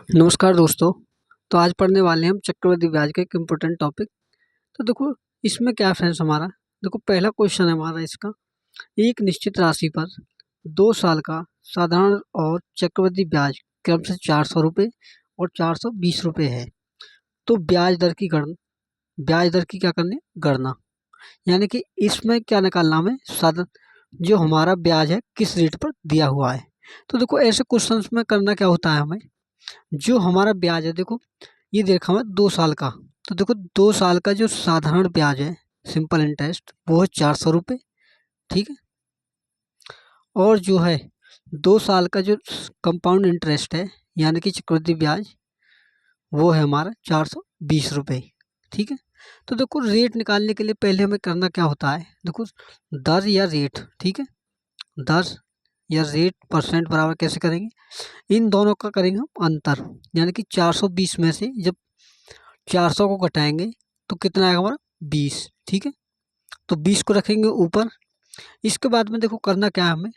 नमस्कार दोस्तों। तो आज पढ़ने वाले हैं हम चक्रवृद्धि ब्याज का एक इम्पोर्टेंट टॉपिक। तो देखो इसमें क्या फ्रेंड्स हमारा, देखो पहला क्वेश्चन है हमारा इसका, एक निश्चित राशि पर 2 साल का साधारण और चक्रवृद्धि ब्याज क्रम से 400 रुपये और 420 रुपये है। तो ब्याज दर की क्या करनी है? गणना। यानी कि इसमें क्या निकालना हमें, साधन जो हमारा ब्याज है किस रेट पर दिया हुआ है। तो देखो ऐसे क्वेश्चंस में करना क्या होता है हमें, जो हमारा ब्याज है देखो ये देखा हुआ 2 साल का। तो देखो 2 साल का जो साधारण ब्याज है, सिंपल इंटरेस्ट, वो है 400 रुपये। ठीक है। और जो है 2 साल का जो कंपाउंड इंटरेस्ट है यानी कि चक्रवृद्धि ब्याज, वो है हमारा 420 रुपये। ठीक है। तो देखो रेट निकालने के लिए पहले हमें करना क्या होता है, देखो दर या रेट। ठीक है। दर या रेट परसेंट बराबर कैसे करेंगे, इन दोनों का करेंगे हम अंतर। यानी कि 420 में से जब 400 को घटाएंगे तो कितना आएगा हमारा 20। ठीक है। तो 20 को रखेंगे ऊपर। इसके बाद में देखो करना क्या है हमें,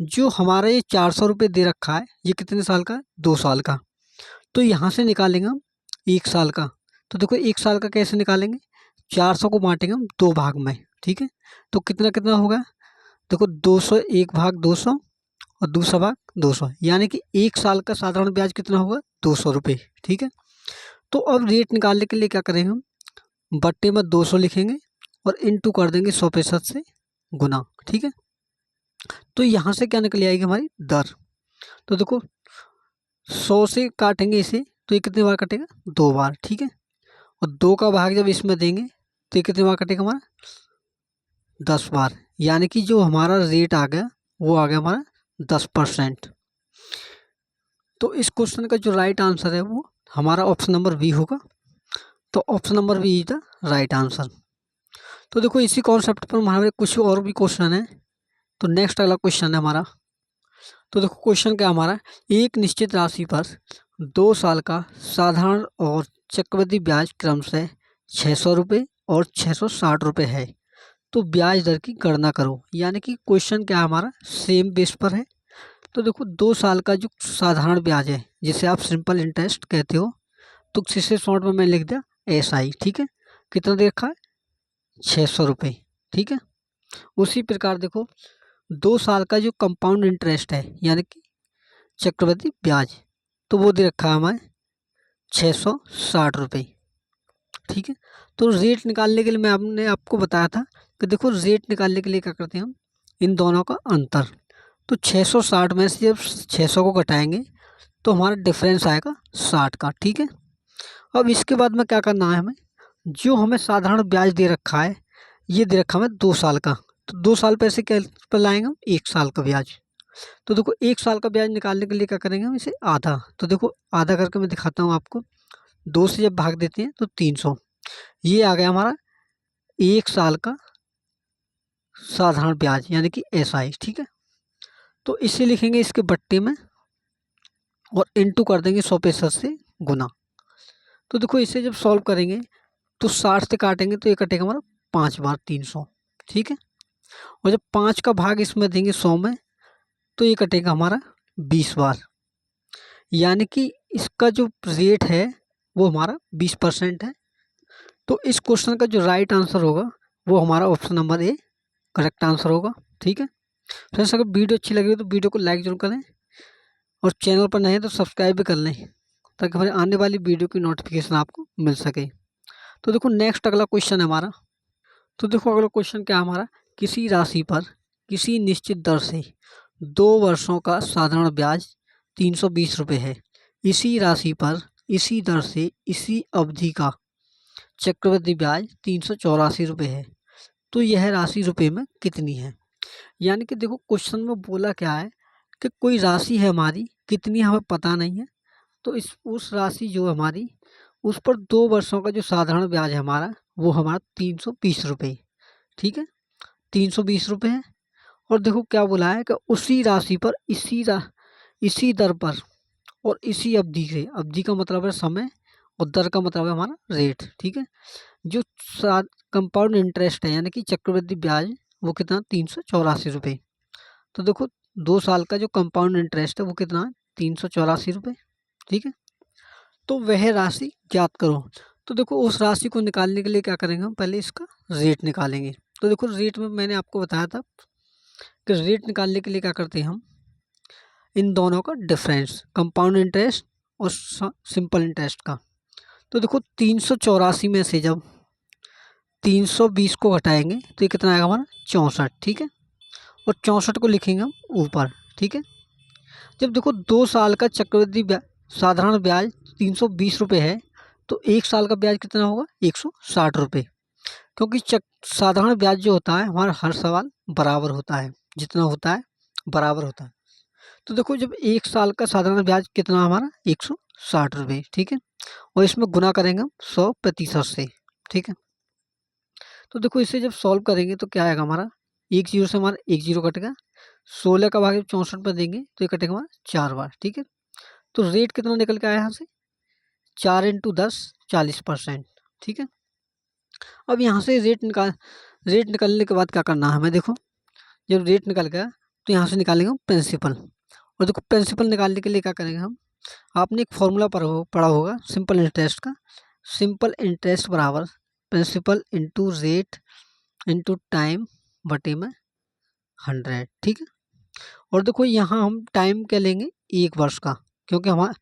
जो हमारा ये 400 रुपये दे रखा है ये कितने साल का है, 2 साल का। तो यहाँ से निकालेंगे हम 1 साल का। तो देखो 1 साल का कैसे निकालेंगे, 400 को बांटेंगे हम 2 भाग में। ठीक है। तो कितना कितना होगा, देखो 200, 1/200 और दूसरा भाग 200, यानी कि 1 साल का साधारण ब्याज कितना होगा, 200 रुपये। ठीक है। तो अब रेट निकालने के लिए क्या करेंगे हम, बट्टे में 200 लिखेंगे और इनटू कर देंगे 100% से गुना। ठीक है। तो यहाँ से क्या निकल आएगी हमारी दर। तो देखो 100 से काटेंगे इसे तो ये कितने बार कटेगा, 2 बार। ठीक है। और 2 का भाग जब इसमें देंगे तो ये कितने बार कटेगा हमारा, 10 बार। यानी कि जो हमारा रेट आ गया वो आ गया हमारा 10%। तो इस क्वेश्चन का जो राइट आंसर है वो हमारा ऑप्शन नंबर बी होगा। तो option number B is the right answer. तो देखो इसी कॉन्सेप्ट पर हमारे कुछ और भी क्वेश्चन है। तो नेक्स्ट अगला क्वेश्चन है हमारा। तो देखो क्वेश्चन क्या हमारा, एक निश्चित राशि पर 2 साल का साधारण और चक्रवृद्धि ब्याज क्रम से 600 रुपये और 660 रुपये है। तो ब्याज दर की गणना करो। यानी कि क्वेश्चन क्या हमारा सेम बेस पर है। तो देखो 2 साल का जो साधारण ब्याज है जिसे आप सिंपल इंटरेस्ट कहते हो, तो इसे शॉर्ट में मैं लिख दिया SI। ठीक है। कितना दे रखा है, 600 रुपये। ठीक है। उसी प्रकार देखो 2 साल का जो कंपाउंड इंटरेस्ट है यानी कि चक्रवृद्धि ब्याज, तो वो दे रखा है हमें 660 रुपये। ठीक है। तो रेट निकालने के लिए मैं आपने आपको बताया था कि देखो रेट निकालने के लिए क्या करते हैं हम, इन दोनों का अंतर। तो 660 में से जब 600 को घटाएंगे तो हमारा डिफरेंस आएगा 60 का। ठीक है। अब इसके बाद में क्या करना है हमें, जो हमें साधारण ब्याज दे रखा है ये दे रखा है हमें 2 साल का। तो 2 साल पैसे क्या पर लाएंगे हम, 1 साल का ब्याज। तो देखो 1 साल का ब्याज निकालने के लिए क्या करेंगे हम, इसे आधा। तो देखो आधा करके मैं दिखाता हूँ आपको, 2 से जब भाग देते हैं तो 300, ये आ गया हमारा 1 साल का साधारण ब्याज यानी कि SI। ठीक है। तो इसे लिखेंगे इसके बट्टे में और इनटू कर देंगे 100% से गुना। तो देखो इसे जब सॉल्व करेंगे तो 60 से काटेंगे तो ये कटेगा हमारा 5 बार 300। ठीक है। और जब 5 का भाग इसमें देंगे 100 में तो ये कटेगा हमारा 20 बार। यानी कि इसका जो रेट है वो हमारा 20% है। तो इस क्वेश्चन का जो राइट आंसर होगा वो हमारा option number A correct answer होगा। ठीक है। फ्रेंड्स अगर वीडियो अच्छी लगी हो तो वीडियो को लाइक जरूर करें और चैनल पर नए हैं तो सब्सक्राइब भी कर लें ताकि हमारे आने वाली वीडियो की नोटिफिकेशन आपको मिल सके। तो देखो नेक्स्ट अगला क्वेश्चन है हमारा। तो देखो अगला क्वेश्चन क्या है हमारा, किसी राशि पर किसी निश्चित दर से 2 वर्षों का साधारण ब्याज 320 रुपये है। इसी राशि पर इसी दर से इसी अवधि का चक्रवृद्धि ब्याज 384 रुपये है। तो यह राशि रुपये में कितनी है। यानी कि देखो क्वेश्चन में बोला क्या है कि कोई राशि है हमारी, कितनी हमें पता नहीं है। तो इस उस राशि जो है हमारी, उस पर 2 वर्षों का जो साधारण ब्याज है हमारा वो हमारा 320 रुपये। ठीक है। 320 रुपये है। और देखो क्या बोला है कि उसी राशि पर इसी दर पर और इसी अवधि से, अवधि का मतलब है समय और दर का मतलब है हमारा रेट। ठीक है। जो कंपाउंड इंटरेस्ट है यानी कि चक्रवृद्धि ब्याज वो कितना, 384 रुपये। तो देखो 2 साल का जो कंपाउंड इंटरेस्ट है वो कितना है, 384 रुपये। ठीक है। तो वह राशि ज्ञात करो। तो देखो उस राशि को निकालने के लिए क्या करेंगे, हम पहले इसका रेट निकालेंगे। तो देखो रेट में मैंने आपको बताया था कि रेट निकालने के लिए क्या करते हैं हम, इन दोनों का डिफरेंस, कंपाउंड इंटरेस्ट और सिंपल इंटरेस्ट का। तो देखो 384 में से जब 320 को घटाएंगे तो ये कितना आएगा हमारा 64, ठीक है। और 64 को लिखेंगे हम ऊपर, ठीक है। जब देखो 2 साल का चक्रवृद्धि साधारण ब्याज 320 रुपये है, तो 1 साल का ब्याज कितना होगा 160 रुपये। क्योंकि साधारण ब्याज जो होता है हमारा हर सवाल बराबर होता है, जितना होता है बराबर होता है। तो देखो जब 1 साल का साधारण ब्याज कितना हमारा 160 रुपये, ठीक है। और इसमें गुना करेंगे हम 100% से, ठीक है। तो देखो इसे जब सॉल्व करेंगे तो क्या आएगा हमारा, एक जीरो से हमारा एक जीरो कटेगा, 16 का भाग 64 पर देंगे तो ये कटेगा हमारा 4 बार, ठीक है। तो रेट कितना निकल के आया यहाँ से, 4 × 10 40%, ठीक है। अब यहाँ से रेट निकालने के बाद क्या करना है हमें, देखो जब रेट निकल गया तो यहाँ से निकालेंगे हम प्रिंसिपल। और देखो प्रिंसिपल निकालने के लिए क्या करेंगे हम, आपने एक फॉर्मूला पढ़ा होगा सिंपल इंटरेस्ट का, सिंपल इंटरेस्ट बराबर principal into rate into time बटे में 100, ठीक है। और देखो यहाँ हम टाइम क्या लेंगे, 1 वर्ष का, क्योंकि हमारा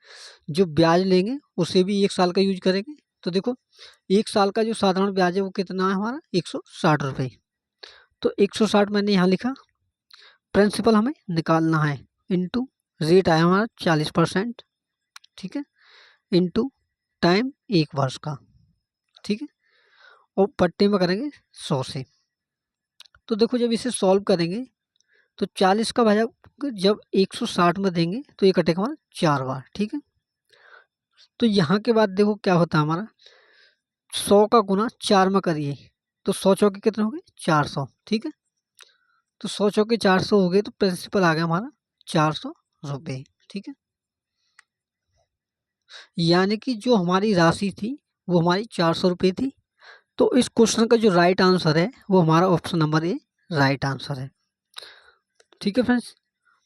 जो ब्याज लेंगे उसे भी 1 साल का यूज करेंगे। तो देखो 1 साल का जो साधारण ब्याज है वो कितना है हमारा 160 रुपये। तो 160 मैंने यहाँ लिखा, प्रिंसिपल हमें निकालना है, इंटू रेट आया हमारा 40%, ठीक है, इंटू टाइम 1 वर्ष का, ठीक है। और पट्टे में करेंगे 100 से। तो देखो जब इसे सॉल्व करेंगे तो 40 का भाजक जब 160 में देंगे तो ये कटेगा हमारा 4 बार, ठीक है। तो यहाँ के बाद देखो क्या होता है हमारा, 100 का गुना 4 में करिए तो 100 चौके कितने हो गए 400, ठीक है। तो 100 चौके 400 हो गए, तो प्रिंसिपल आ गया हमारा 400 रुपये, ठीक है। यानी कि जो हमारी राशि थी वो हमारी 400 रुपये थी। तो इस क्वेश्चन का जो राइट आंसर है वो हमारा option number A right answer है, ठीक है फ्रेंड्स।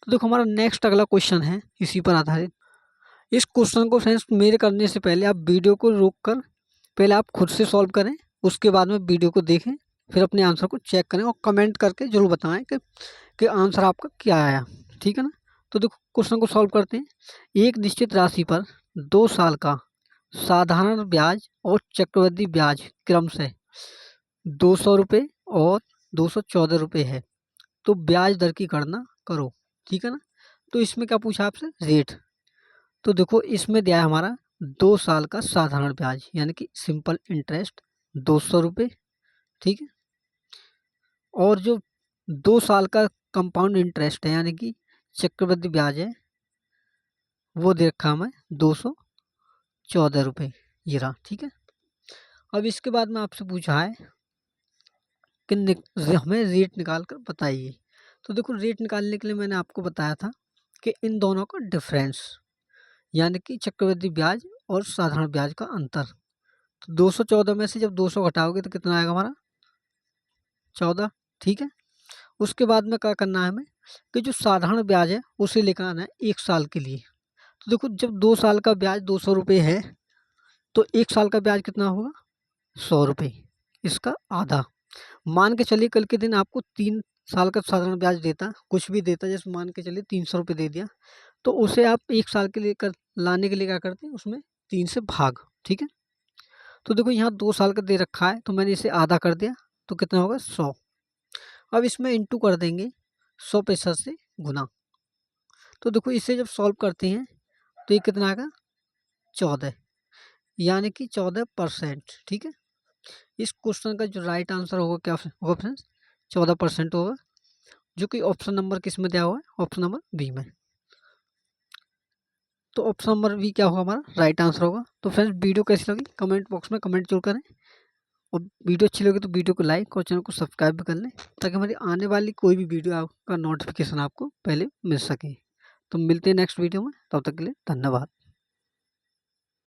तो देखो हमारा नेक्स्ट अगला क्वेश्चन है इसी पर आधारित। इस क्वेश्चन को फ्रेंड्स मेरे करने से पहले आप वीडियो को रोक कर पहले आप खुद से सॉल्व करें, उसके बाद में वीडियो को देखें, फिर अपने आंसर को चेक करें और कमेंट करके जरूर बताएं कि आंसर आपका क्या आया, ठीक है ना। तो देखो क्वेश्चन को सॉल्व करते हैं। एक निश्चित राशि पर 2 साल का साधारण ब्याज और चक्रवृद्धि ब्याज क्रम से 200 रुपये और 214 रुपये है, तो ब्याज दर की गणना करो, ठीक है ना। तो इसमें क्या पूछा आपसे, रेट। तो देखो इसमें दिया है हमारा 2 साल का साधारण ब्याज यानी कि सिंपल इंटरेस्ट 200 रुपये, ठीक है। और जो 2 साल का कंपाउंड इंटरेस्ट है यानी कि चक्रवृद्धि ब्याज है वो दे रखा हमें 214 रुपये, ये रहा, ठीक है। अब इसके बाद में आपसे पूछा है कि हमें रेट निकाल कर बताइए। तो देखो रेट निकालने के लिए मैंने आपको बताया था कि इन दोनों का डिफरेंस यानी कि चक्रवृद्धि ब्याज और साधारण ब्याज का अंतर। तो 214 में से जब 200 घटाओगे तो कितना आएगा हमारा 14, ठीक है। उसके बाद में क्या करना है हमें कि जो साधारण ब्याज है उसे लेकर आना है 1 साल के लिए। तो देखो जब 2 साल का ब्याज 200 रुपये है तो 1 साल का ब्याज कितना होगा 100 रुपये, इसका आधा। मान के चलिए कल के दिन आपको 3 साल का साधारण ब्याज देता, कुछ भी देता, जैसे मान के चलिए 300 रुपये दे दिया, तो उसे आप 1 साल के लिए लाने के लिए क्या करते हैं, उसमें 3 से भाग, ठीक है। तो देखो यहाँ 2 साल का दे रखा है तो मैंने इसे आधा कर दिया तो कितना होगा 100। अब इसमें इंटू कर देंगे 100% से गुना। तो देखो इसे जब सॉल्व करते हैं तो ये कितना आएगा 14, यानी कि 14%, ठीक है। इस क्वेश्चन का जो राइट आंसर होगा क्या होगा फ्रेंड्स, 14% होगा, जो कि ऑप्शन नंबर किस में दिया हुआ है, ऑप्शन नंबर बी में। तो ऑप्शन नंबर बी क्या होगा हमारा राइट आंसर होगा। तो फ्रेंड्स वीडियो कैसी लगी कमेंट बॉक्स में कमेंट जरूर करें, और वीडियो अच्छी लगी तो वीडियो को लाइक और चैनल को सब्सक्राइब भी कर लें, ताकि हमारी आने वाली कोई भी वीडियो का नोटिफिकेशन आपको पहले मिल सके। तो मिलते हैं नेक्स्ट वीडियो में, तब तक के लिए धन्यवाद।